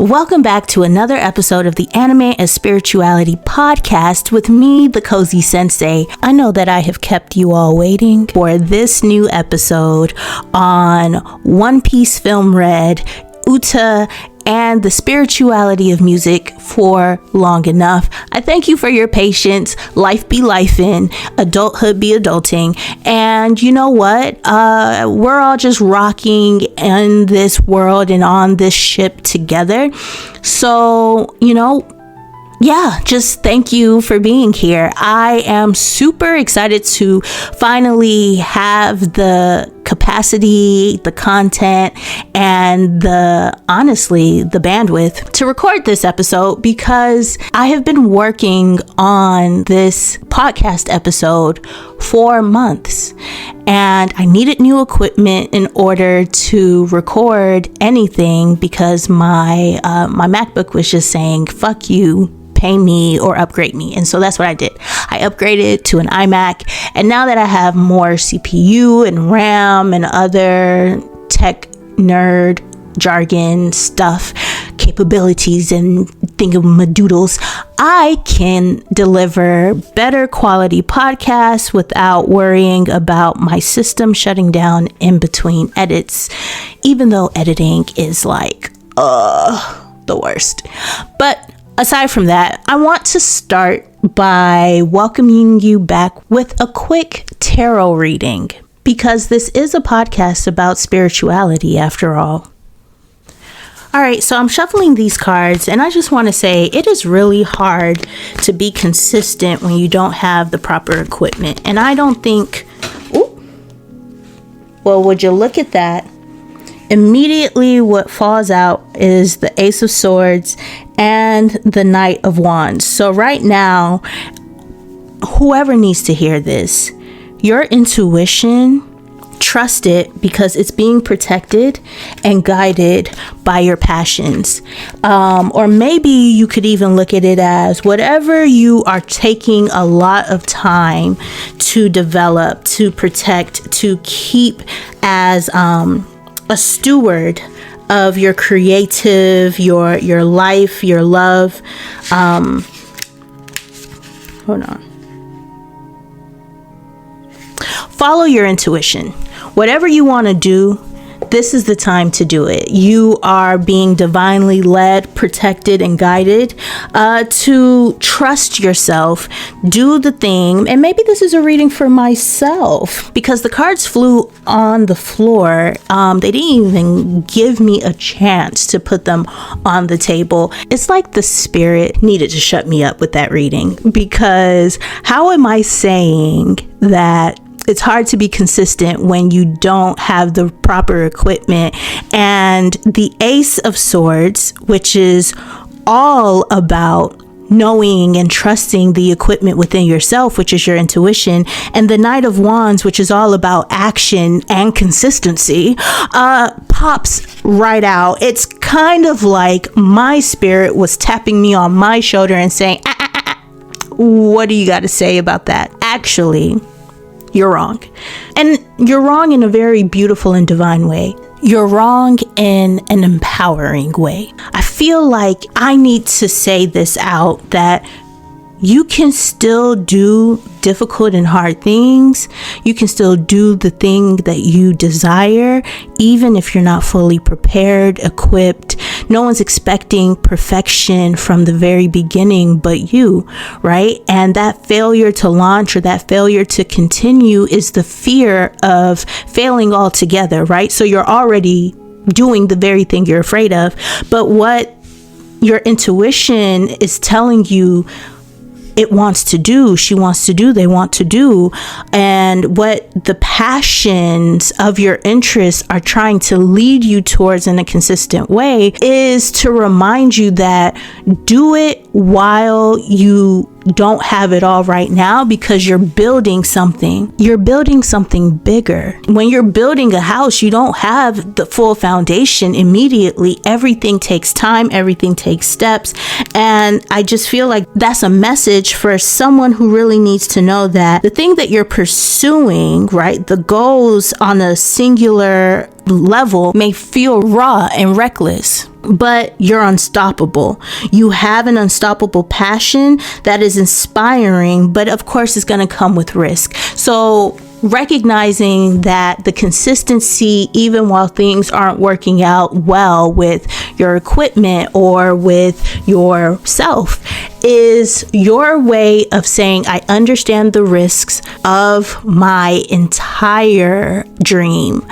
Welcome back to another episode of the Anime and Spirituality podcast with me, the Cozy Sensei. I know that I have kept you all waiting for this new episode on One Piece Film Red, Uta, and the spirituality of music for long enough. I thank you for your patience. Life be lifing, adulthood be adulting, and you know what? We're all just rocking in this world and on this ship together. So, just thank you for being here. I am super excited to finally have the capacity, the content, and the bandwidth to record this episode, because I have been working on this podcast episode for months and I needed new equipment in order to record anything, because my MacBook was just saying, fuck you, pay me or upgrade me. And so that's what I did. I upgraded to an iMac, and now that I have more CPU and RAM and other tech nerd jargon stuff, capabilities and thingamadoodles, I can deliver better quality podcasts without worrying about my system shutting down in between edits, even though editing is like the worst. But aside from that, I want to start by welcoming you back with a quick tarot reading, because this is a podcast about spirituality after all. All right, so I'm shuffling these cards, and I just want to say it is really hard to be consistent when you don't have the proper equipment. And I don't think, would you look at that? Immediately what falls out is the Ace of Swords and the Knight of Wands. So right now, whoever needs to hear this, your intuition, trust it, because it's being protected and guided by your passions. Or maybe you could even look at it as whatever you are taking a lot of time to develop, to protect, to keep as a steward of your creative, your life, your love. Hold on. Follow your intuition. Whatever you want to do, this is the time to do it. You are being divinely led, protected, and guided to trust yourself, do the thing. And maybe this is a reading for myself, because the cards flew on the floor. They didn't even give me a chance to put them on the table. It's like the spirit needed to shut me up with that reading, because how am I saying that it's hard to be consistent when you don't have the proper equipment? And the Ace of Swords, which is all about knowing and trusting the equipment within yourself, which is your intuition, and the Knight of Wands, which is all about action and consistency, pops right out. It's kind of like my spirit was tapping me on my shoulder and saying, what do you got to say about that? Actually, you're wrong. And you're wrong in a very beautiful and divine way. You're wrong in an empowering way. I feel like I need to say this out, that you can still do difficult and hard things. You can still do the thing that you desire, even if you're not fully prepared, equipped. No one's expecting perfection from the very beginning but you, right? And that failure to launch or that failure to continue is the fear of failing altogether, right? So you're already doing the very thing you're afraid of. But what your intuition is telling you it wants to do, she wants to do, they want to do, and what the passions of your interests are trying to lead you towards in a consistent way is to remind you that do it while you don't have it all right now, because you're building something. You're building something bigger. When you're building a house, you don't have the full foundation immediately. Everything takes time, everything takes steps. And I just feel like that's a message for someone who really needs to know that the thing that you're pursuing, right, the goals on a singular level may feel raw and reckless. but you're unstoppable. You have an unstoppable passion that is inspiring, but of course it's going to come with risk. So recognizing that the consistency, even while things aren't working out well with your equipment or with yourself, is your way of saying, I understand the risks of my entire dream.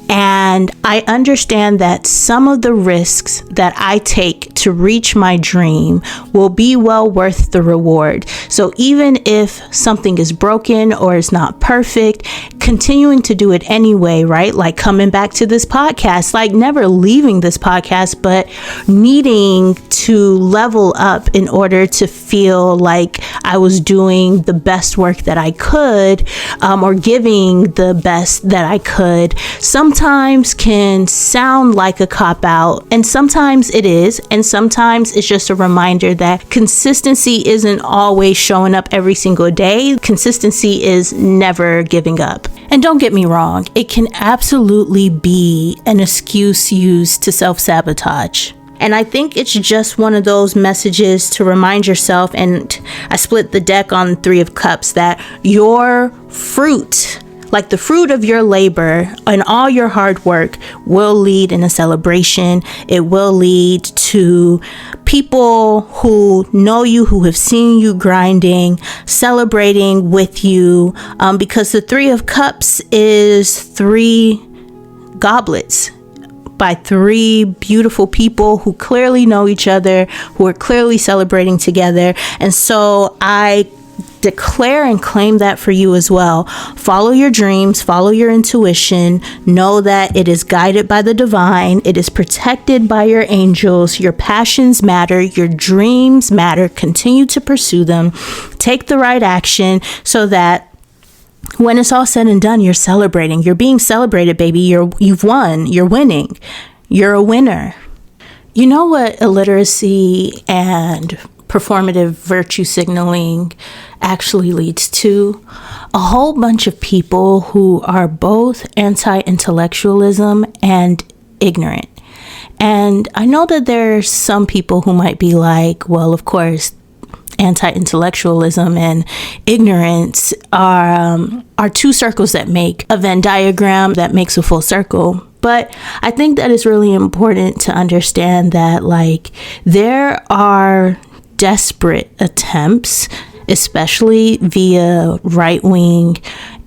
And I understand that some of the risks that I take to reach my dream will be well worth the reward. So even if something is broken or is not perfect, continuing to do it anyway, right? Like coming back to this podcast, like never leaving this podcast, but needing to level up in order to feel like I was doing the best work that I could, or giving the best that I could, sometimes can sound like a cop-out, and sometimes it is, and sometimes it's just a reminder that consistency isn't always showing up every single day. Consistency is never giving up. And don't get me wrong, it can absolutely be an excuse used to self-sabotage. And I think it's just one of those messages to remind yourself, and I split the deck on Three of Cups, that your fruit, like the fruit of your labor and all your hard work, will lead in a celebration. It will lead to people who know you, who have seen you grinding, celebrating with you, because the Three of Cups is 3 goblets by 3 beautiful people who clearly know each other, who are clearly celebrating together. And so I declare and claim that for you as well. Follow your dreams, follow your intuition, know that it is guided by the divine, it is protected by your angels, your passions matter, your dreams matter, continue to pursue them, take the right action so that when it's all said and done, you're celebrating. You're being celebrated, baby. You've won. You're winning. You're a winner. You know what illiteracy and performative virtue signaling actually leads to? A whole bunch of people who are both anti-intellectualism and ignorant. And I know that there's some people who might be like, well, of course, anti-intellectualism and ignorance are 2 circles that make a Venn diagram that makes a full circle. But I think that it's really important to understand that, like, there are desperate attempts, especially via right-wing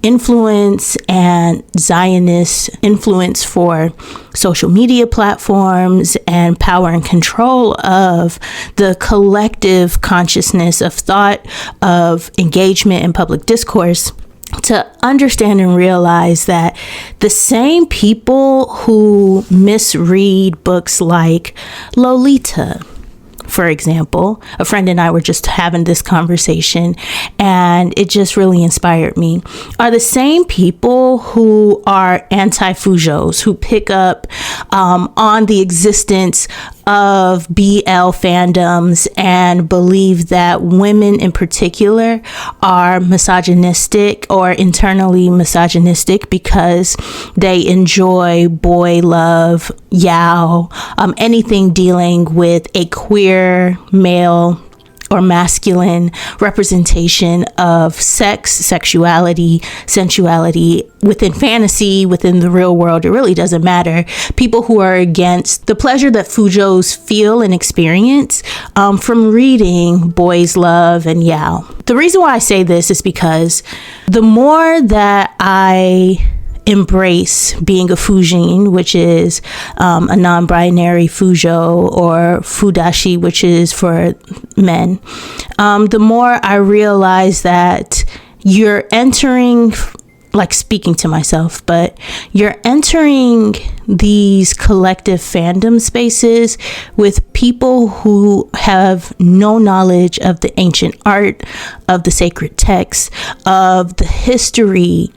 influence and Zionist influence for social media platforms and power and control of the collective consciousness of thought, of engagement in public discourse, to understand and realize that the same people who misread books like Lolita, for example, a friend and I were just having this conversation, and it just really inspired me, are the same people who are anti-Fujos, who pick up on the existence of BL fandoms and believe that women in particular are misogynistic or internally misogynistic because they enjoy boy love, yaoi, anything dealing with a queer male or masculine representation of sex, sexuality, sensuality within fantasy, within the real world. It really doesn't matter. People who are against the pleasure that Fujos feel and experience from reading boys love and yaoi. The reason why I say this is because the more that I embrace being a Fujin, which is a non-binary Fujo, or Fudashi, which is for men, the more I realize that you're entering, like speaking to myself, but you're entering these collective fandom spaces with people who have no knowledge of the ancient art, of the sacred texts, of the history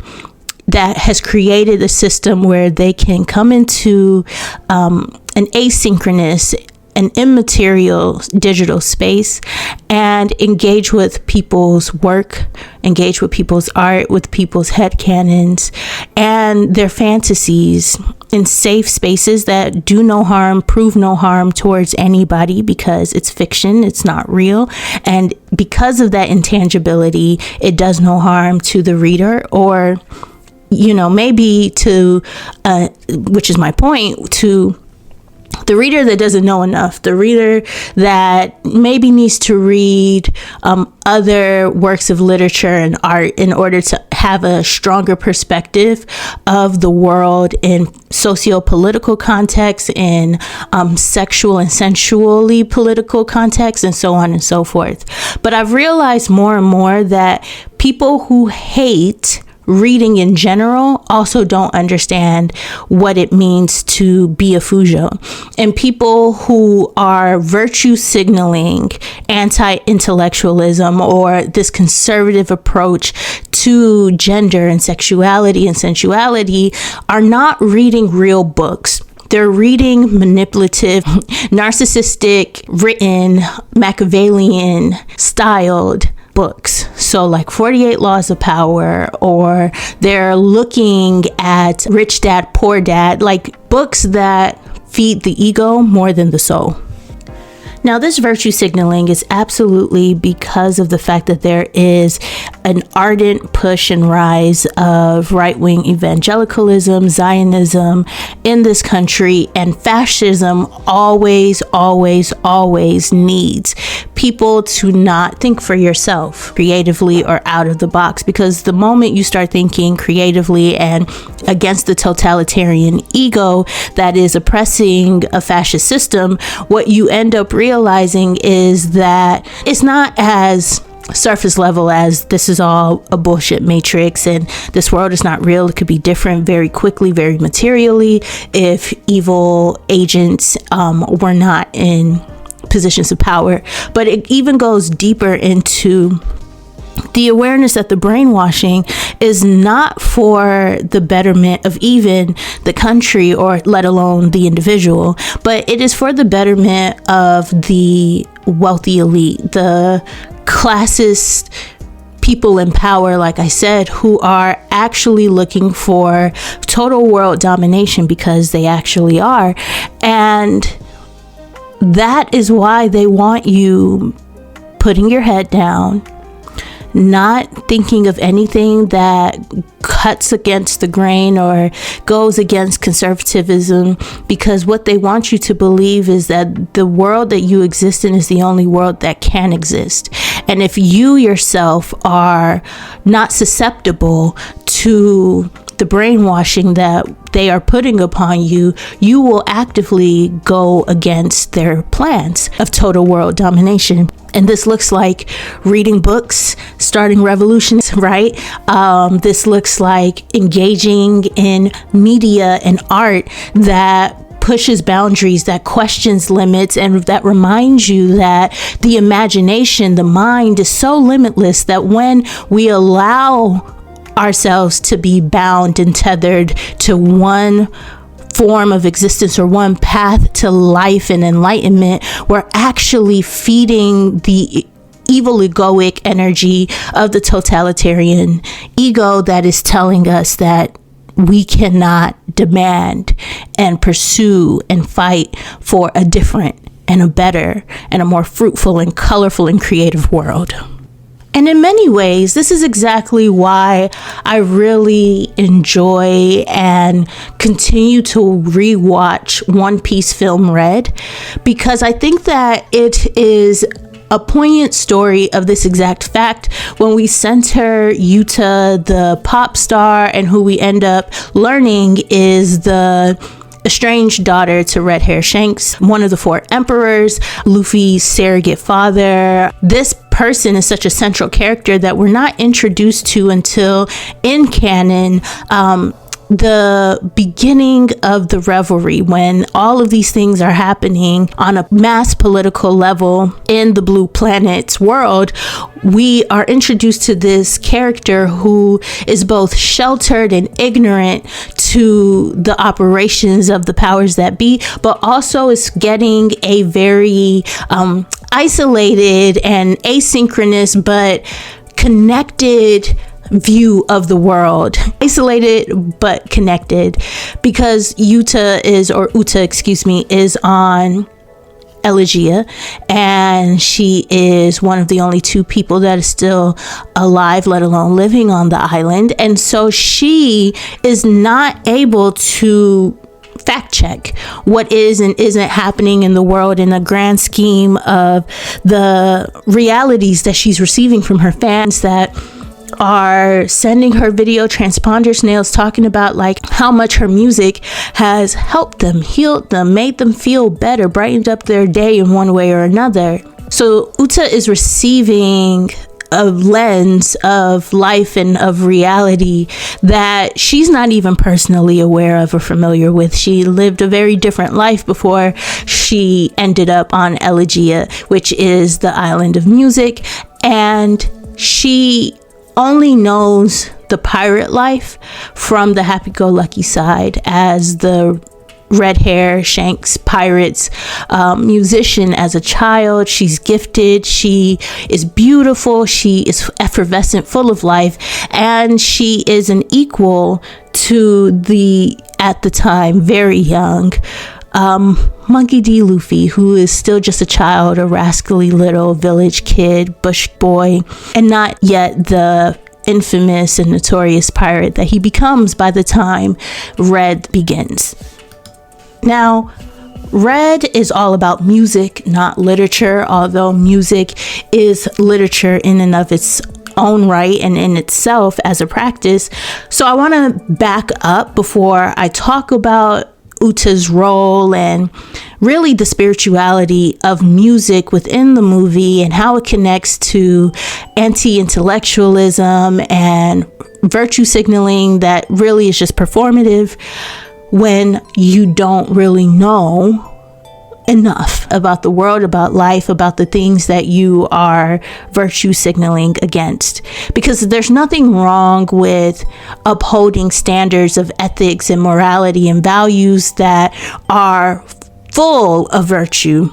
that has created a system where they can come into an asynchronous and immaterial digital space and engage with people's work, engage with people's art, with people's headcanons and their fantasies in safe spaces that do no harm, prove no harm towards anybody, because it's fiction, it's not real. And because of that intangibility, it does no harm to the reader, or, maybe to, which is my point, to the reader that doesn't know enough, the reader that maybe needs to read other works of literature and art in order to have a stronger perspective of the world in socio-political context, in sexual and sensually political context, and so on and so forth. But I've realized more and more that people who hate reading in general also don't understand what it means to be a Fujo. And people who are virtue signaling anti-intellectualism or this conservative approach to gender and sexuality and sensuality are not reading real books. They're reading manipulative, narcissistic, written, Machiavellian styled books. So like 48 Laws of Power, or they're looking at Rich Dad, Poor Dad, like books that feed the ego more than the soul. Now, this virtue signaling is absolutely because of the fact that there is an ardent push and rise of right-wing evangelicalism, Zionism in this country, and fascism always needs people to not think for yourself creatively or out of the box, because the moment you start thinking creatively and against the totalitarian ego that is oppressing a fascist system, what you end up realizing is that it's not as surface level as this is all a bullshit matrix and this world is not real. It could be different very quickly, very materially, if evil agents were not in positions of power. But it even goes deeper into the awareness that the brainwashing is not for the betterment of even the country, or let alone the individual, but it is for the betterment of the wealthy elite, the classist people in power, like I said, who are actually looking for total world domination, because they actually are. And that is why they want you putting your head down, not thinking of anything that cuts against the grain or goes against conservatism, because what they want you to believe is that the world that you exist in is the only world that can exist. And if you yourself are not susceptible to the brainwashing that they are putting upon you, you will actively go against their plans of total world domination. And this looks like reading books, starting revolutions, right? This looks like engaging in media and art that pushes boundaries, that questions limits, and that reminds you that the imagination, the mind is so limitless that when we allow ourselves to be bound and tethered to one form of existence or one path to life and enlightenment, we're actually feeding the evil egoic energy of the totalitarian ego that is telling us that we cannot demand and pursue and fight for a different and a better and a more fruitful and colorful and creative world. And in many ways, this is exactly why I really enjoy and continue to rewatch One Piece Film Red, because I think that it is a poignant story of this exact fact when we center Yuta, the pop star, and who we end up learning is the estranged daughter to Red Hair Shanks, one of the four emperors, Luffy's surrogate father. This person is such a central character that we're not introduced to until in canon, the beginning of the revelry, when all of these things are happening on a mass political level in the Blue Planet's world. We are introduced to this character who is both sheltered and ignorant to the operations of the powers that be, but also is getting a very isolated and asynchronous but connected view of the world, isolated but connected, because Uta is on Elegia, and she is one of the only two people that is still alive, let alone living on the island. And so she is not able to fact check what is and isn't happening in the world in the grand scheme of the realities that she's receiving from her fans that are sending her video transponder snails talking about like how much her music has helped them, healed them, made them feel better, brightened up their day in one way or another. So Uta is receiving a lens of life and of reality that she's not even personally aware of or familiar with. She lived a very different life before she ended up on Elegia, which is the island of music, and she only knows the pirate life from the happy-go-lucky side as the red hair Shanks Pirates musician. As a child, she's gifted, she is beautiful, she is effervescent, full of life, and she is an equal to the, at the time, very young Monkey D. Luffy, who is still just a child, a rascally little village kid, bush boy, and not yet the infamous and notorious pirate that he becomes by the time Red begins. Now, Red is all about music, not literature, although music is literature in and of its own right and in itself as a practice. So I want to back up before I talk about Uta's role and really the spirituality of music within the movie and how it connects to anti-intellectualism and virtue signaling that really is just performative when you don't really know enough about the world, about life, about the things that you are virtue signaling against. Because there's nothing wrong with upholding standards of ethics and morality and values that are full of virtue.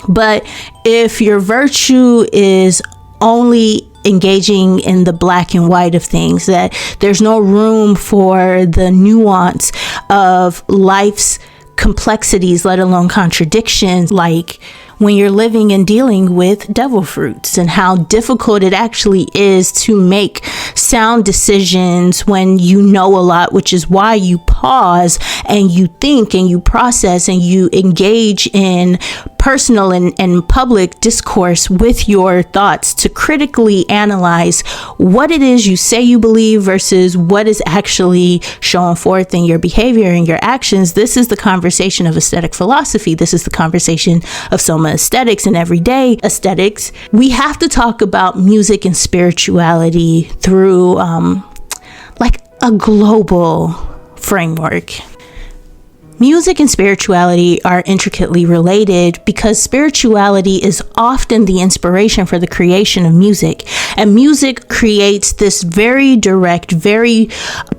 But if your virtue is only engaging in the black and white of things, that there's no room for the nuance of life's complexities, let alone contradictions, like when you're living and dealing with devil fruits and how difficult it actually is to make sound decisions when you know a lot, which is why you pause and you think and you process and you engage in personal and public discourse with your thoughts to critically analyze what it is you say you believe versus what is actually showing forth in your behavior and your actions. This is the conversation of aesthetic philosophy. This is the conversation of soma aesthetics and everyday aesthetics. We have to talk about music and spirituality through like a global framework. Music and spirituality are intricately related because spirituality is often the inspiration for the creation of music. And music creates this very direct, very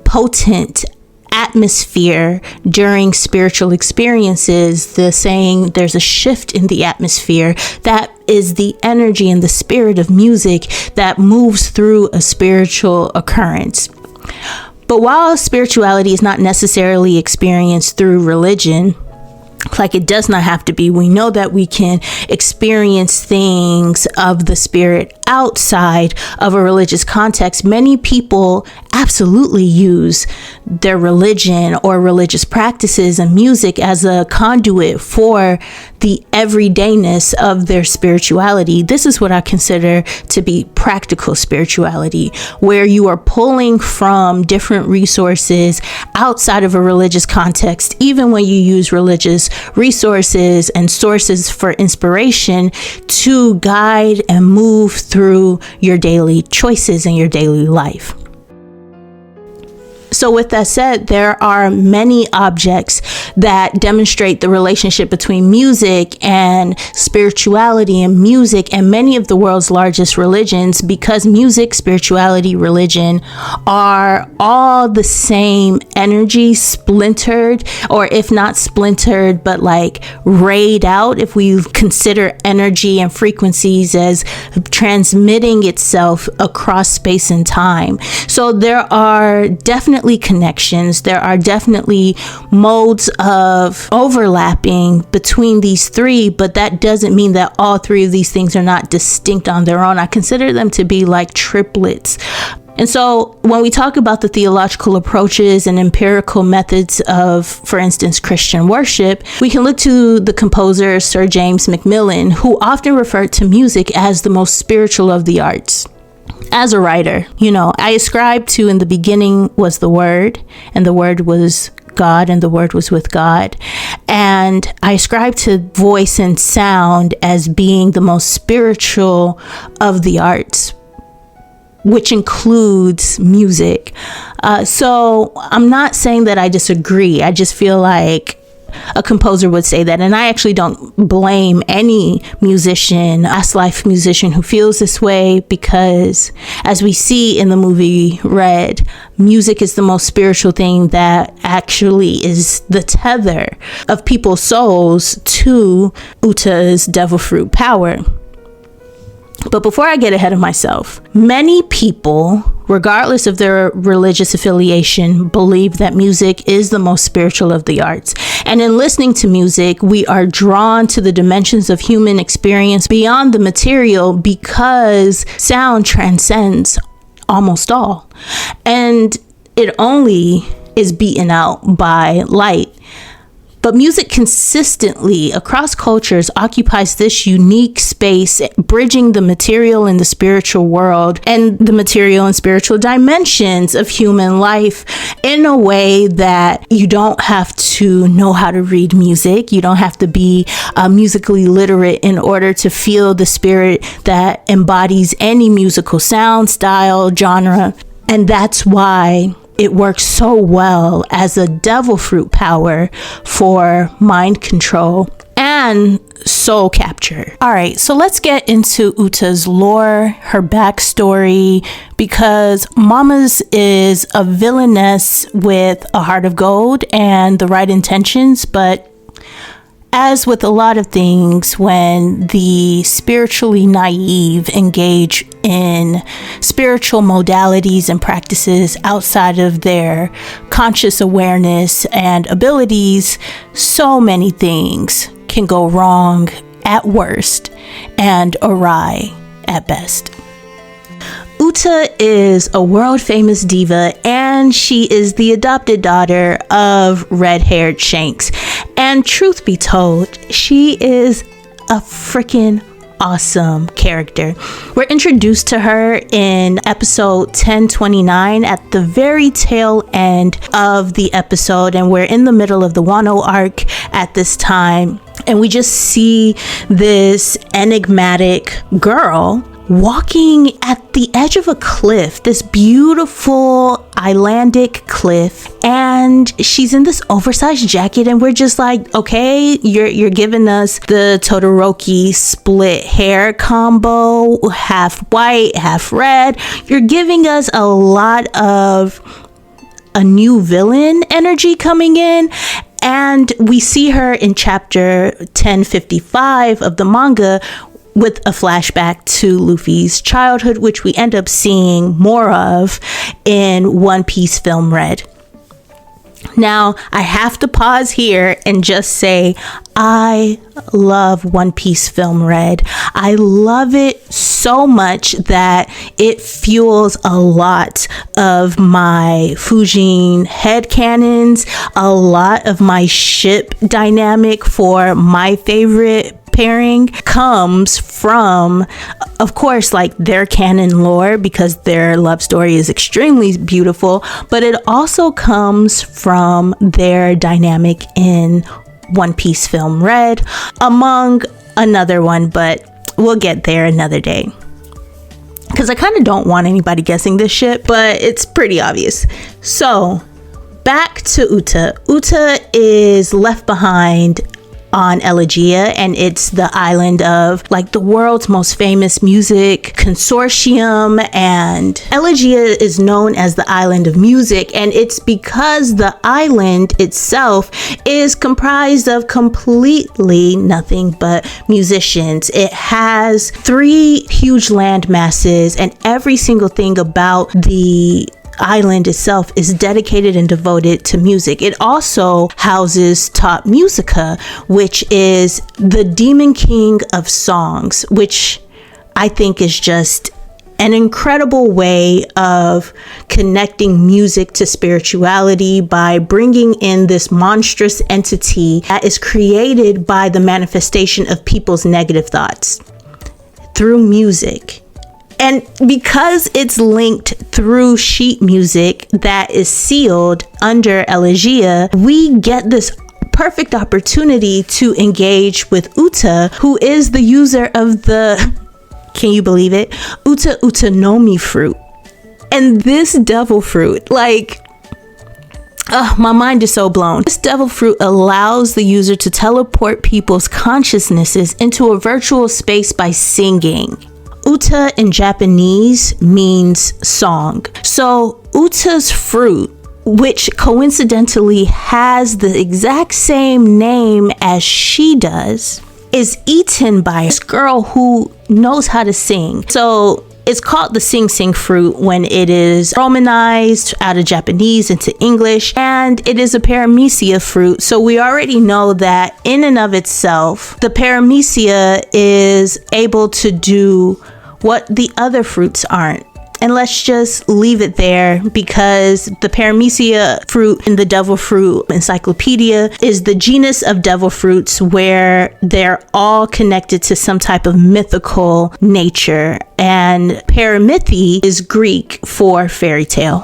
potent atmosphere during spiritual experiences. The saying, there's a shift in the atmosphere, that is the energy and the spirit of music that moves through a spiritual occurrence. But while spirituality is not necessarily experienced through religion, like it does not have to be, we know that we can experience things of the spirit outside of a religious context. Many people absolutely use their religion or religious practices and music as a conduit for the everydayness of their spirituality. This is what I consider to be practical spirituality, where you are pulling from different resources outside of a religious context, even when you use religious resources and sources for inspiration to guide and move through your daily choices and your daily life. So with that said, there are many objects that demonstrate the relationship between music and spirituality, and music and many of the world's largest religions, because music, spirituality, religion are all the same energy, splintered, or if not splintered, but like rayed out, if we consider energy and frequencies as transmitting itself across space and time. So there are definitely connections. There are definitely modes of overlapping between these three, but that doesn't mean that all three of these things are not distinct on their own. I consider them to be like triplets. And so when we talk about the theological approaches and empirical methods of, for instance, Christian worship, we can look to the composer Sir James Macmillan, who often referred to music as the most spiritual of the arts. As a writer, I ascribe to, in the beginning was the Word, and the Word was God, and the Word was with God. And I ascribe to voice and sound as being the most spiritual of the arts, which includes music. So I'm not saying that I disagree. I just feel like a composer would say that. And I actually don't blame any musician, past life musician, who feels this way, because as we see in the movie Red, music is the most spiritual thing that actually is the tether of people's souls to Uta's devil fruit power. But before I get ahead of myself, many people, regardless of their religious affiliation, believe that music is the most spiritual of the arts. And in listening to music, we are drawn to the dimensions of human experience beyond the material, because sound transcends almost all. And it only is beaten out by light. But music consistently across cultures occupies this unique space, bridging the material and the spiritual world, and the material and spiritual dimensions of human life, in a way that you don't have to know how to read music. You don't have to be musically literate in order to feel the spirit that embodies any musical sound, style, genre. And that's why it works so well as a devil fruit power for mind control and soul capture. All right, so let's get into Uta's lore, her backstory, because Mama's is a villainess with a heart of gold and the right intentions, but as with a lot of things, when the spiritually naive engage in spiritual modalities and practices outside of their conscious awareness and abilities, so many things can go wrong at worst and awry at best. Uta is a world-famous diva, and she is the adopted daughter of red-haired Shanks. And truth be told, she is a freaking awesome character. We're introduced to her in episode 1029 at the very tail end of the episode, and we're in the middle of the Wano arc at this time, and we just see this enigmatic girl walking at the edge of a cliff, this beautiful islandic cliff, and she's in this oversized jacket, and we're just like, okay, you're giving us the Todoroki split hair combo, half white, half red. You're giving us a lot of a new villain energy coming in. And we see her in chapter 1055 of the manga with a flashback to Luffy's childhood, which we end up seeing more of in One Piece Film Red. Now, I have to pause here and just say, I love One Piece Film Red. I love it so much that it fuels a lot of my Fujin headcanons, a lot of my ship dynamic for my favorite pairing comes from, of course, like their canon lore, because their love story is extremely beautiful, but it also comes from their dynamic in One Piece Film Red, among another one, but we'll get there another day. because I kind of don't want anybody guessing this shit, but it's pretty obvious. So back to Uta. Uta is left behind on Elegia, and it's the island of like the world's most famous music consortium, and Elegia is known as the island of music, and it's because the island itself is comprised of completely nothing but musicians. It has 3 huge land masses, and every single thing about the island itself is dedicated and devoted to music. It also houses Top Musica, which is the demon king of songs, which I think is just an incredible way of connecting music to spirituality by bringing in this monstrous entity that is created by the manifestation of people's negative thoughts through music. And because it's linked through sheet music that is sealed under Elegia, we get this perfect opportunity to engage with Uta, who is the user of the, can you believe it, Uta Utanomi fruit. And this devil fruit, like, my mind is so blown. This devil fruit allows the user to teleport people's consciousnesses into a virtual space by singing. Uta in Japanese means song. So Uta's fruit, which coincidentally has the exact same name as she does, is eaten by this girl who knows how to sing. So it's called the Sing Sing fruit when it is romanized out of Japanese into English, and it is a paramecia fruit. So we already know that in and of itself, the paramecia is able to do what the other fruits aren't. And let's just leave it there, because the paramecia fruit in the devil fruit encyclopedia is the genus of devil fruits where they're all connected to some type of mythical nature. And paramythi is Greek for fairy tale,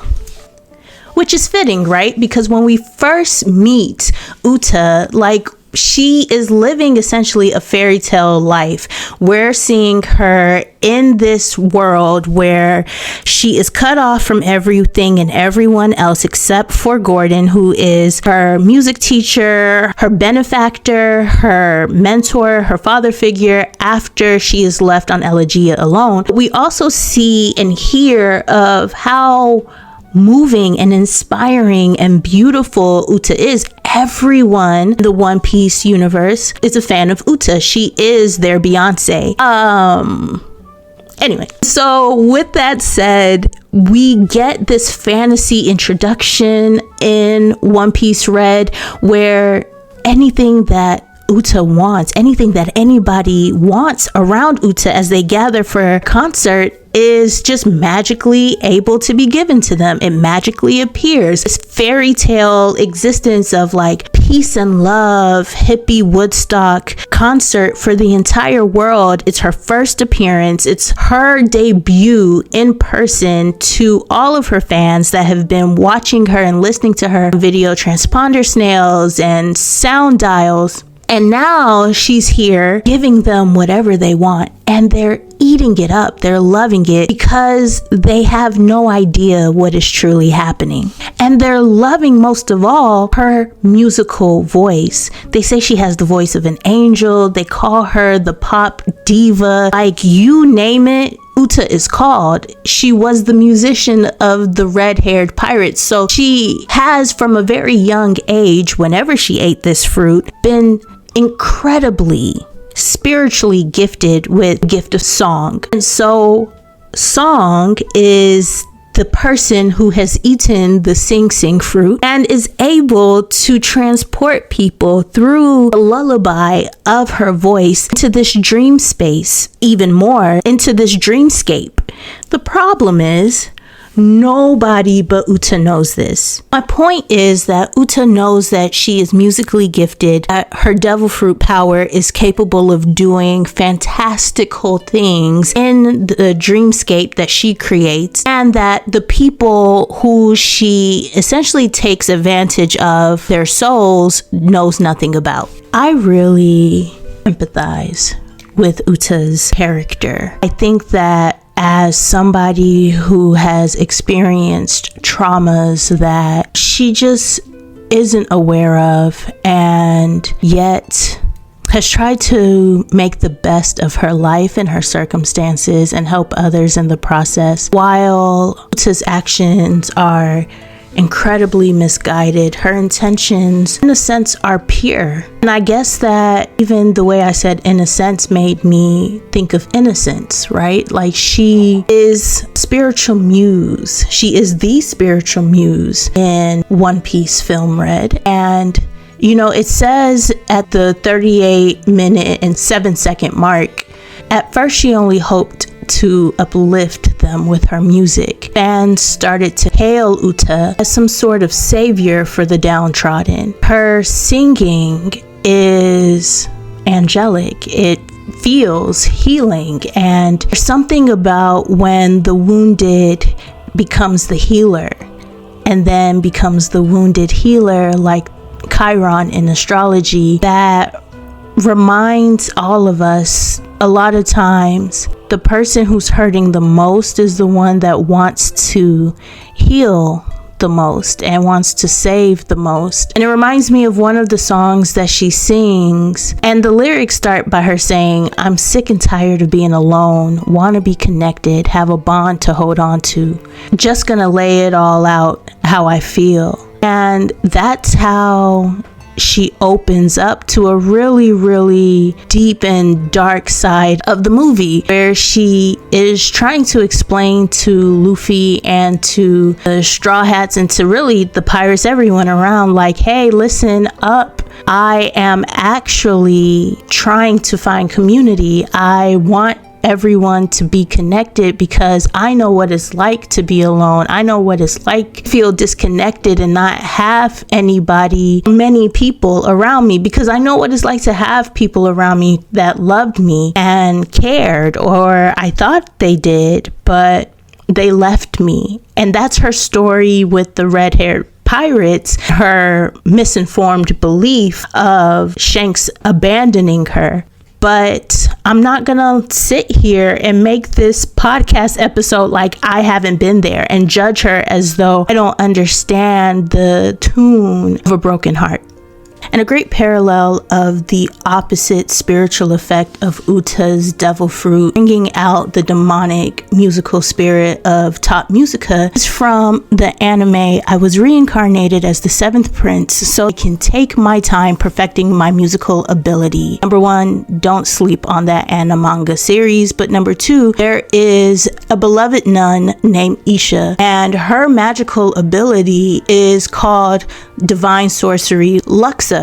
which is fitting, right? Because when we first meet Uta, like, she is living essentially a fairy tale life. We're seeing her in this world where she is cut off from everything and everyone else except for Gordon, who is her music teacher, her benefactor, her mentor, her father figure after she is left on Elegia alone. We also see and hear of how moving and inspiring and beautiful Uta is. Everyone in the One Piece universe is a fan of Uta. She is their Beyonce. Anyway, so with that said, we get this fantasy introduction in One Piece Red where anything that Uta wants, anything that anybody wants around Uta as they gather for a concert, is just magically able to be given to them. It magically appears. This fairy tale existence of like peace and love, hippie Woodstock concert for the entire world. It's her first appearance. It's her debut in person to all of her fans that have been watching her and listening to her video transponder snails and sound dials. And now she's here giving them whatever they want, and they're eating it up. They're loving it because they have no idea what is truly happening. And they're loving most of all her musical voice. They say she has the voice of an angel. They call her the pop diva. Like, you name it, Uta is called. She was the musician of the red-haired pirates. So she has, from a very young age, whenever she ate this fruit, been incredibly spiritually gifted with the gift of song. And so song is the person who has eaten the Sing Sing fruit and is able to transport people through the lullaby of her voice into this dream space, even more into this dreamscape. The problem is, nobody but Uta knows this. My point is that Uta knows that she is musically gifted, that her devil fruit power is capable of doing fantastical things in the dreamscape that she creates, and that the people who she essentially takes advantage of their souls knows nothing about. I really empathize with Uta's character. I think that as somebody who has experienced traumas that she just isn't aware of, and yet has tried to make the best of her life and her circumstances and help others in the process. While Uta's actions are incredibly misguided, her intentions in a sense are pure. And I guess that even the way I said in a sense made me think of innocence, right? Like, she is spiritual muse. She is the spiritual muse in One Piece Film Red. And you know, it says at the 38-minute and 7-second mark, at first she only hoped to uplift them with her music. Fans started to hail Uta as some sort of savior for the downtrodden. Her singing is angelic. It feels healing, and there's something about when the wounded becomes the healer and then becomes the wounded healer, like Chiron in astrology, that reminds all of us a lot of times the person who's hurting the most is the one that wants to heal the most and wants to save the most. And it reminds me of one of the songs that she sings, and the lyrics start by her saying, "I'm sick and tired of being alone, want to be connected, have a bond to hold on to, just gonna lay it all out how I feel." And that's how she opens up to a really, really deep and dark side of the movie, where she is trying to explain to Luffy and to the Straw Hats and to really the pirates, everyone around, like, hey, listen up. I am actually trying to find community. I want everyone to be connected because I know what it's like to be alone. I know what it's like to feel disconnected and not have many people around me, because I know what it's like to have people around me that loved me and cared, or I thought they did, but they left me. And that's her story with the red-haired pirates, her misinformed belief of Shanks abandoning her. But I'm not gonna sit here and make this podcast episode like I haven't been there and judge her as though I don't understand the tune of a broken heart. And a great parallel of the opposite spiritual effect of Uta's devil fruit, bringing out the demonic musical spirit of Top Musica, is from the anime I was reincarnated as the seventh prince so I can take my time perfecting my musical ability. Number one, don't sleep on that manga series. But number two, there is a beloved nun named Isha, and her magical ability is called Divine Sorcery Luxa,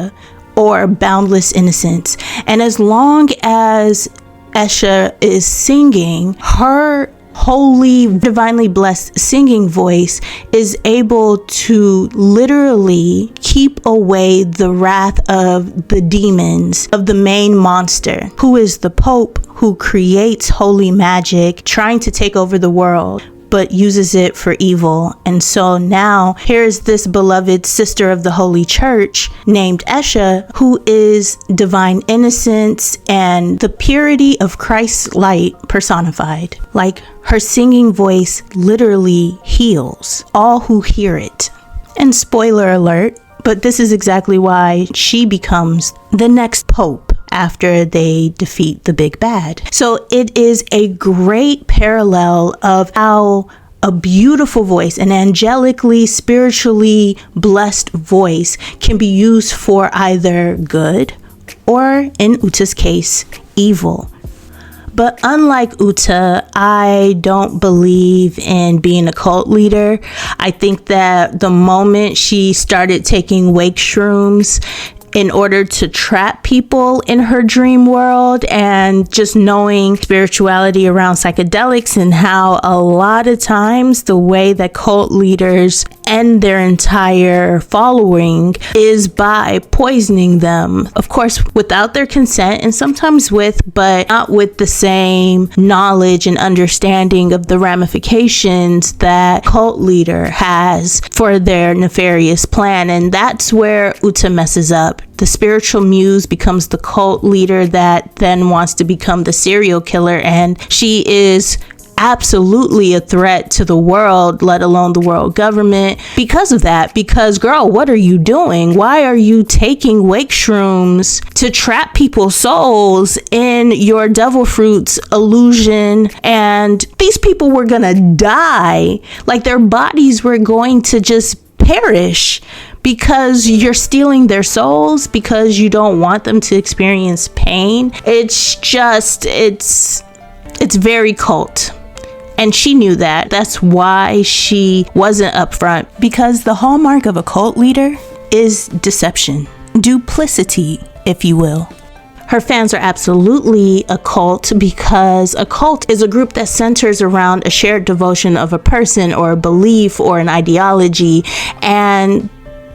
or Boundless Innocence. And as long as Esha is singing, her holy, divinely blessed singing voice is able to literally keep away the wrath of the demons, of the main monster, who is the Pope, who creates holy magic, trying to take over the world, but uses it for evil. And so now here's this beloved sister of the Holy Church named Esha, who is divine innocence and the purity of Christ's light personified. Like, her singing voice literally heals all who hear it. And spoiler alert, but this is exactly why she becomes the next pope after they defeat the big bad. So it is a great parallel of how a beautiful voice, an angelically, spiritually blessed voice, can be used for either good or, in Uta's case, evil. But unlike Uta, I don't believe in being a cult leader. I think that the moment she started taking wake shrooms in order to trap people in her dream world, and just knowing spirituality around psychedelics and how a lot of times the way that cult leaders end their entire following is by poisoning them, of course without their consent, and sometimes with, but not with the same knowledge and understanding of the ramifications that cult leader has for their nefarious plan. And that's where Uta messes up. The spiritual muse becomes the cult leader that then wants to become the serial killer, and she is absolutely a threat to the world, let alone the world government, because of that. Because, girl, what are you doing? Why are you taking wake shrooms to trap people's souls in your devil fruits illusion? And these people were gonna die. Like, their bodies were going to just perish because you're stealing their souls, because you don't want them to experience pain. It's very cult. And she knew that. That's why she wasn't upfront, because the hallmark of a cult leader is deception, duplicity, if you will. Her fans are absolutely a cult, because a cult is a group that centers around a shared devotion of a person or a belief or an ideology. And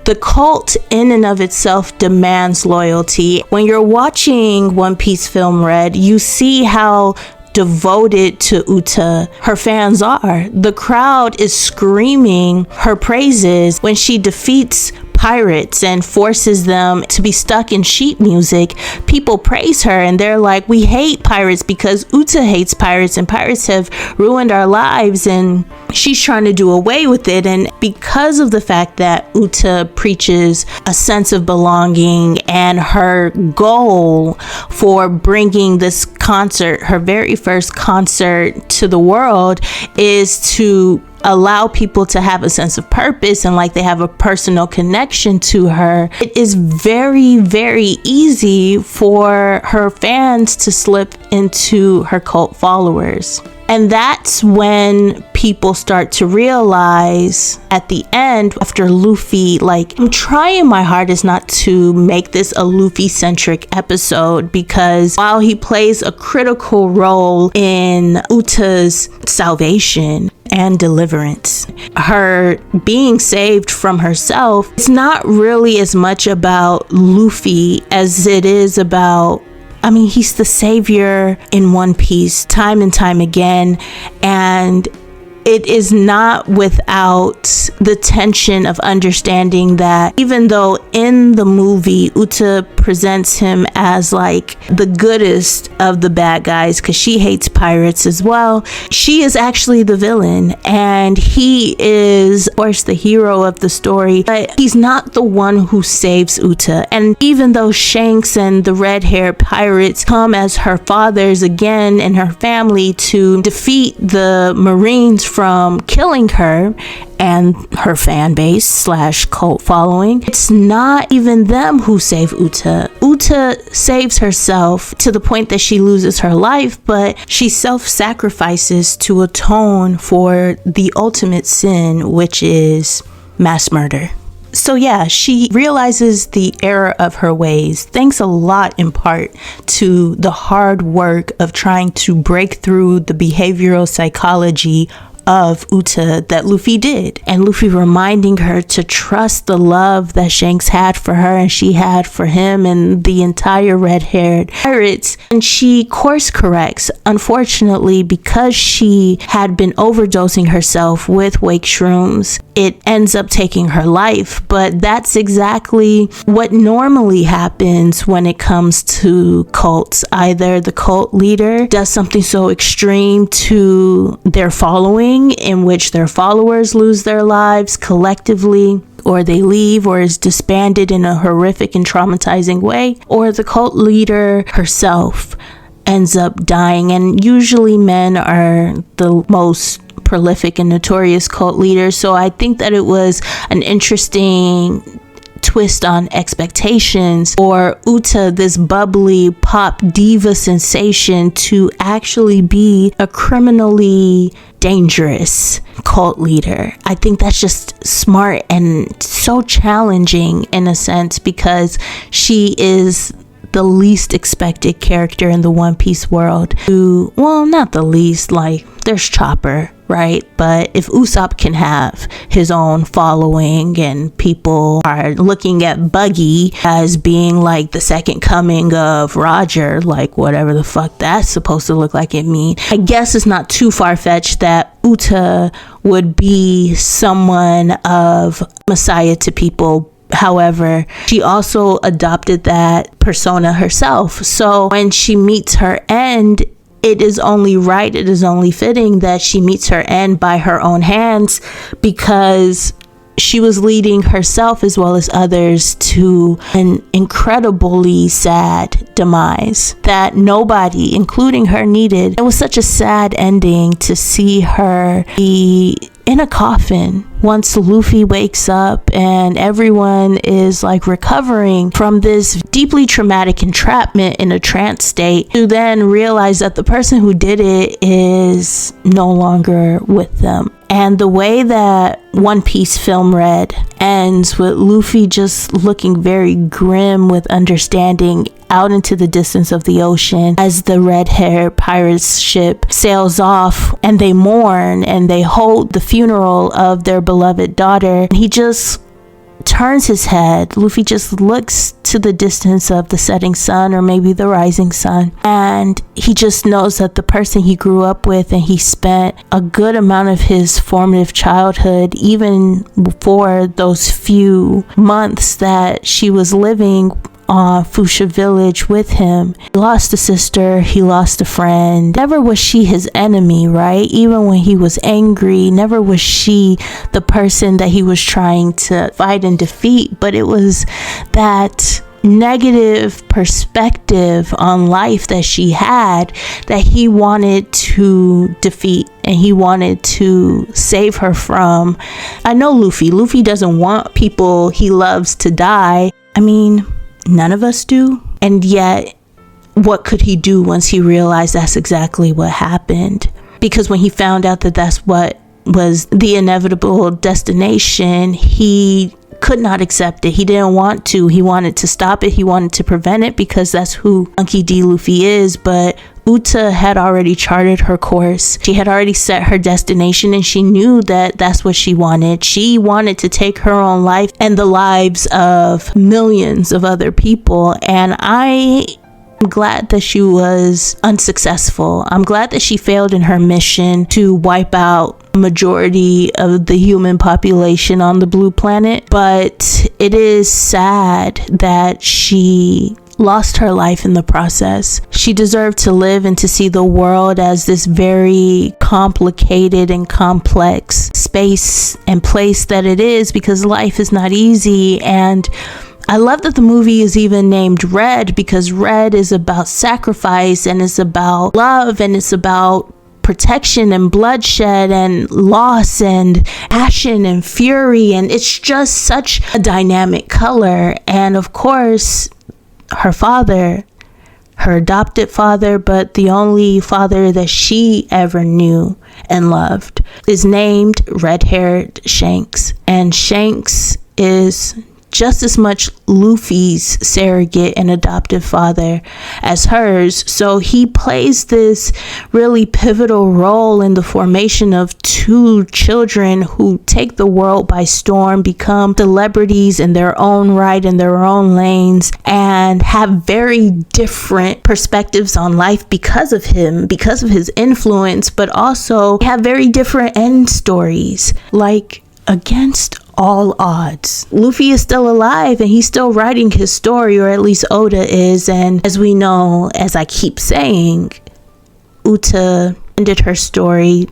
the cult in and of itself demands loyalty. When you're watching One Piece film Red, you see how devoted to Uta her fans are. The crowd is screaming her praises when she defeats pirates and forces them to be stuck in sheet music. People praise her and they're like, we hate pirates because Uta hates pirates and pirates have ruined our lives, and she's trying to do away with it. And because of the fact that Uta preaches a sense of belonging, and her goal for bringing this concert, her very first concert, to the world is to allow people to have a sense of purpose and like they have a personal connection to her, it is very, very easy for her fans to slip into her cult followers. And that's when people start to realize at the end, after Luffy, like, I'm trying my hardest not to make this a Luffy-centric episode, because while he plays a critical role in Uta's salvation and deliverance, her being saved from herself, it's not really as much about Luffy as it is about, I mean, he's the savior in One Piece time and time again, and it is not without the tension of understanding that even though in the movie Uta presents him as like the goodest of the bad guys because she hates pirates as well, she is actually the villain, and he is of course the hero of the story, but he's not the one who saves Uta. And even though Shanks and the red-haired pirates come as her fathers again and her family to defeat the Marines from killing her and her fan base slash cult following, it's not even them who save Uta. Uta saves herself to the point that she loses her life, but she self-sacrifices to atone for the ultimate sin, which is mass murder. So yeah, she realizes the error of her ways, thanks a lot in part to the hard work of trying to break through the behavioral psychology of Uta that Luffy did, and Luffy reminding her to trust the love that Shanks had for her and she had for him and the entire red-haired pirates. And she course corrects, unfortunately, because she had been overdosing herself with wake shrooms. It ends up taking her life, but that's exactly what normally happens when it comes to cults. Either the cult leader does something so extreme to their following, in which their followers lose their lives collectively, or they leave or is disbanded in a horrific and traumatizing way, or the cult leader herself ends up dying. And usually men are the most prolific and notorious cult leaders. So I think that it was an interesting twist on expectations for Uta, this bubbly pop diva sensation, to actually be a criminally dangerous cult leader. I think that's just smart and so challenging in a sense, because she is the least expected character in the One Piece world. Well, not the least, like there's Chopper, right? But if Usopp can have his own following and people are looking at Buggy as being like the second coming of Roger, like whatever the fuck that's supposed to look like it mean, I guess it's not too far-fetched that Uta would be someone of Messiah to people. However, she also adopted that persona herself. So when she meets her end it is only right, it is only fitting that she meets her end by her own hands, because she was leading herself as well as others to an incredibly sad demise that nobody, including her, needed. It was such a sad ending to see her be in a coffin once Luffy wakes up and everyone is like recovering from this deeply traumatic entrapment in a trance state, to then realize that the person who did it is no longer with them. And the way that One Piece film Red ends with Luffy just looking very grim with understanding out into the distance of the ocean as the red-haired pirate's ship sails off, and they mourn and they hold the funeral of their beloved daughter. He just turns his head. Luffy just looks to the distance of the setting sun, or maybe the rising sun, and he just knows that the person he grew up with and he spent a good amount of his formative childhood, even for those few months that she was living on Fuchsia Village with him. He lost a sister, he lost a friend. Never was she his enemy, right? Even when he was angry, never was she the person that he was trying to fight and defeat, but it was that negative perspective on life that she had that he wanted to defeat and he wanted to save her from. I know Luffy doesn't want people he loves to die. I mean, none of us do. And yet, what could he do once he realized that's exactly what happened? Because when he found out that that's what was the inevitable destination, he could not accept it. He didn't want to. He wanted to stop it. He wanted to prevent it, because that's who Monkey D. Luffy is. But Uta had already charted her course. She had already set her destination, and she knew that that's what she wanted. She wanted to take her own life and the lives of millions of other people. And I'm glad that she was unsuccessful. I'm glad that she failed in her mission to wipe out majority of the human population on the blue planet. But it is sad that she lost her life in the process. She deserved to live and to see the world as this very complicated and complex space and place that it is, because life is not easy. And I love that the movie is even named Red, because red is about sacrifice, and it's about love, and it's about protection and bloodshed and loss and passion and fury. And it's just such a dynamic color. And of course, her father, her adopted father, but the only father that she ever knew and loved, is named Red-Haired Shanks. And Shanks is just as much Luffy's surrogate and adoptive father as hers. So he plays this really pivotal role in the formation of two children who take the world by storm, become celebrities in their own right, in their own lanes, and have very different perspectives on life because of him, because of his influence, but also have very different end stories. Like, against all odds, Luffy is still alive and he's still writing his story, or at least Oda is. And as we know, as I keep saying, Uta ended her story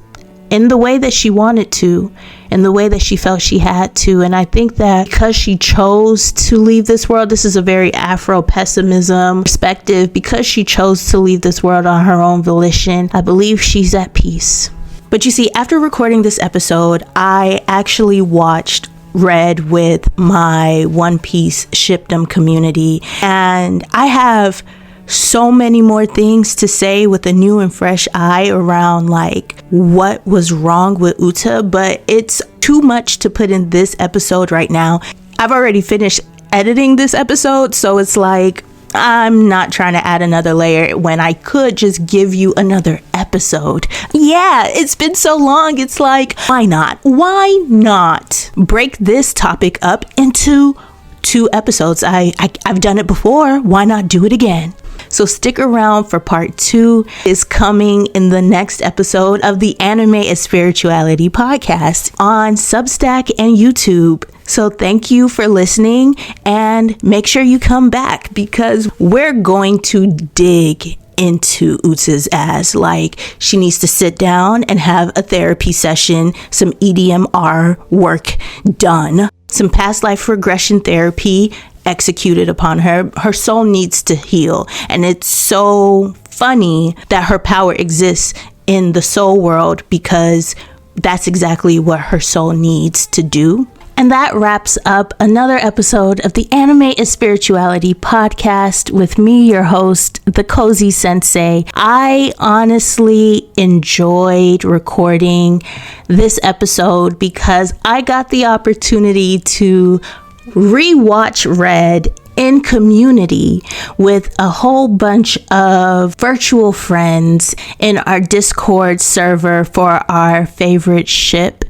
in the way that she wanted to, in the way that she felt she had to. And I think that because she chose to leave this world, this is a very Afro-pessimism perspective, because she chose to leave this world on her own volition, I believe she's at peace. But you see, after recording this episode, I actually watched Red with my One Piece shipdom community, and I have so many more things to say with a new and fresh eye around like what was wrong with Uta, but it's too much to put in this episode right now. I've already finished editing this episode, so it's like I'm not trying to add another layer when I could just give you another episode. Yeah, it's been so long. It's like, why not? Why not break this topic up into 2 episodes? I've done it before. Why not do it again? So stick around for part 2 is coming in the next episode of the Anime and Spirituality podcast on Substack and YouTube. So thank you for listening, and make sure you come back, because we're going to dig into Uta's ass. Like, she needs to sit down and have a therapy session, some EDMR work done, some past life regression therapy executed upon her. Her soul needs to heal. And it's so funny that her power exists in the soul world, because that's exactly what her soul needs to do. And that wraps up another episode of the Anime is Spirituality podcast with me, your host, the Cozy Sensei. I honestly enjoyed recording this episode because I got the opportunity to rewatch Red in community with a whole bunch of virtual friends in our Discord server for our favorite ship.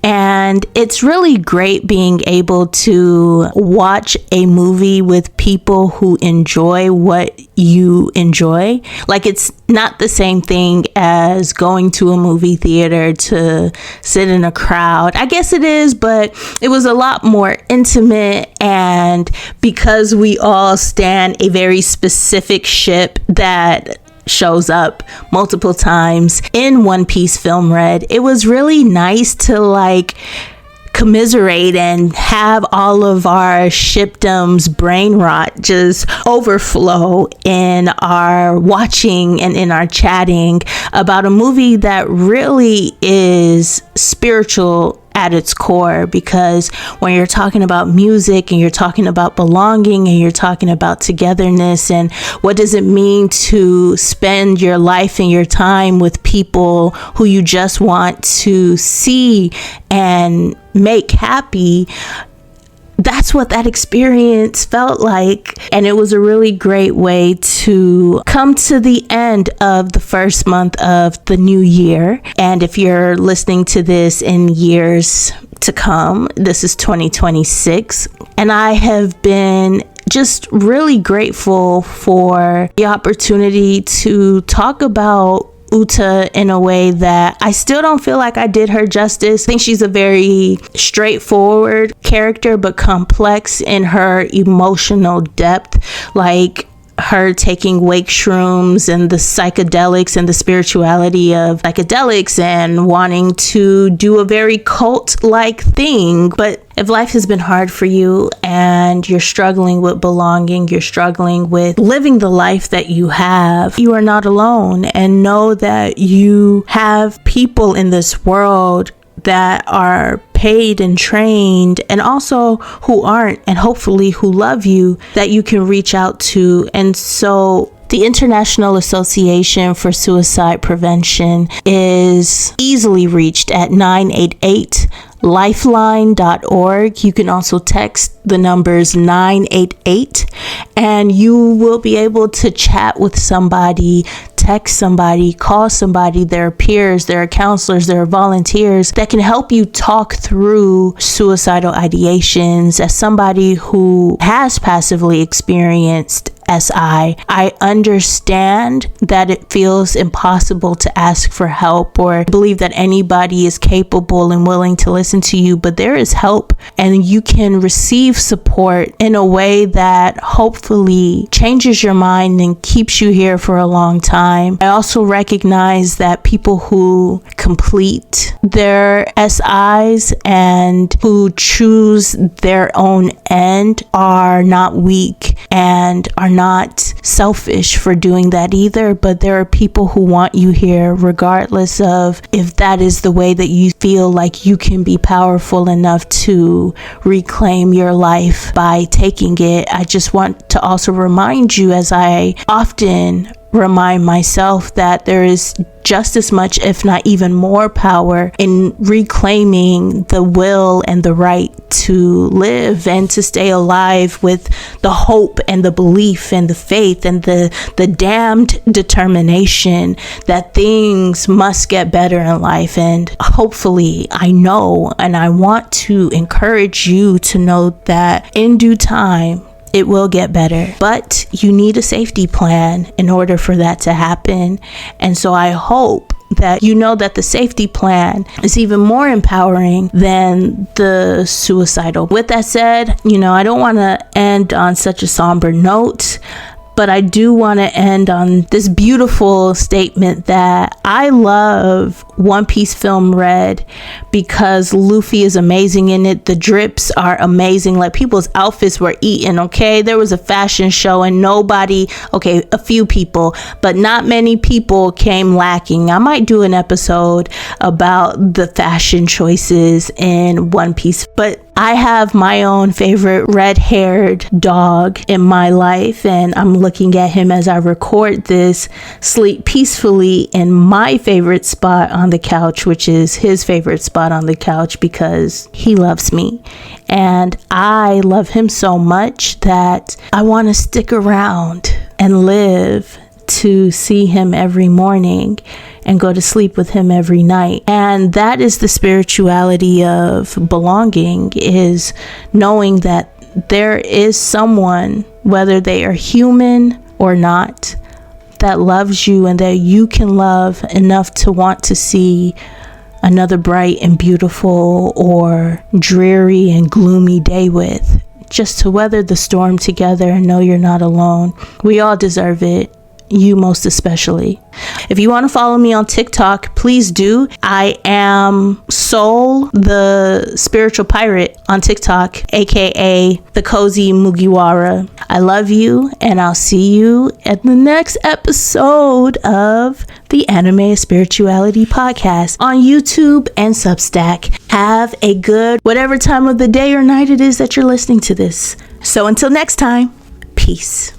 And it's really great being able to watch a movie with people who enjoy what you enjoy. Like, it's not the same thing as going to a movie theater to sit in a crowd. I guess it is, but it was a lot more intimate. And because we all stand a very specific ship that shows up multiple times in One Piece Film Red, it was really nice to like commiserate and have all of our shipdom's brain rot just overflow in our watching and in our chatting about a movie that really is spiritual at its core. Because when you're talking about music and you're talking about belonging and you're talking about togetherness and what does it mean to spend your life and your time with people who you just want to see and make happy, that's what that experience felt like. And it was a really great way to come to the end of the first month of the new year. And if you're listening to this in years to come, this is 2026. And I have been just really grateful for the opportunity to talk about Uta in a way that I still don't feel like I did her justice. I think she's a very straightforward character, but complex in her emotional depth. Like, her taking wake shrooms and the psychedelics and the spirituality of psychedelics and wanting to do a very cult-like thing. But if life has been hard for you and you're struggling with belonging, you're struggling with living the life that you have, you are not alone. And know that you have people in this world that are paid and trained, and also who aren't, and hopefully who love you, that you can reach out to. And so the International Association for Suicide Prevention is easily reached at 988lifeline.org. You can also text the numbers 988 and you will be able to chat with somebody, text somebody, call somebody. There are peers, there are counselors, there are volunteers that can help you talk through suicidal ideations. As somebody who has passively experienced SI, I understand that it feels impossible to ask for help or believe that anybody is capable and willing to listen to you, but there is help and you can receive support in a way that hopefully changes your mind and keeps you here for a long time. I also recognize that people who complete their SIs and who choose their own end are not weak and are not selfish for doing that either, but there are people who want you here regardless of if that is the way that you feel like you can be powerful enough to reclaim your life by taking it. I just want to also remind you, as I often remind myself, that there is just as much, if not even more, power in reclaiming the will and the right to live and to stay alive with the hope and the belief and the faith and the damned determination that things must get better in life. And hopefully, I know and I want to encourage you to know that in due time, it will get better, but you need a safety plan in order for that to happen. And so I hope that you know that the safety plan is even more empowering than the suicidal. With that said, I don't want to end on such a somber note, But I do want to end on this beautiful statement that I love One Piece film Red because Luffy is amazing in it. The drips are amazing. Like, people's outfits were eaten, okay? There was a fashion show and nobody, okay, a few people, but not many people came lacking. I might do an episode about the fashion choices in One Piece, but I have my own favorite red-haired dog in my life, and I'm looking at him as I record this, sleep peacefully in my favorite spot on the couch, which is his favorite spot on the couch, because he loves me. And I love him so much that I want to stick around and live to see him every morning and go to sleep with him every night. And that is the spirituality of belonging, is knowing that there is someone, whether they are human or not, that loves you and that you can love enough to want to see another bright and beautiful or dreary and gloomy day with, just to weather the storm together and know you're not alone. We all deserve it. You most especially. If you want to follow me on TikTok, please do. I am Soul, the spiritual pirate, on TikTok, aka the Cozy Mugiwara. I love you, and I'll see you at the next episode of the Anime Spirituality Podcast on YouTube and Substack. Have a good whatever time of the day or night it is that you're listening to this. So until next time, peace.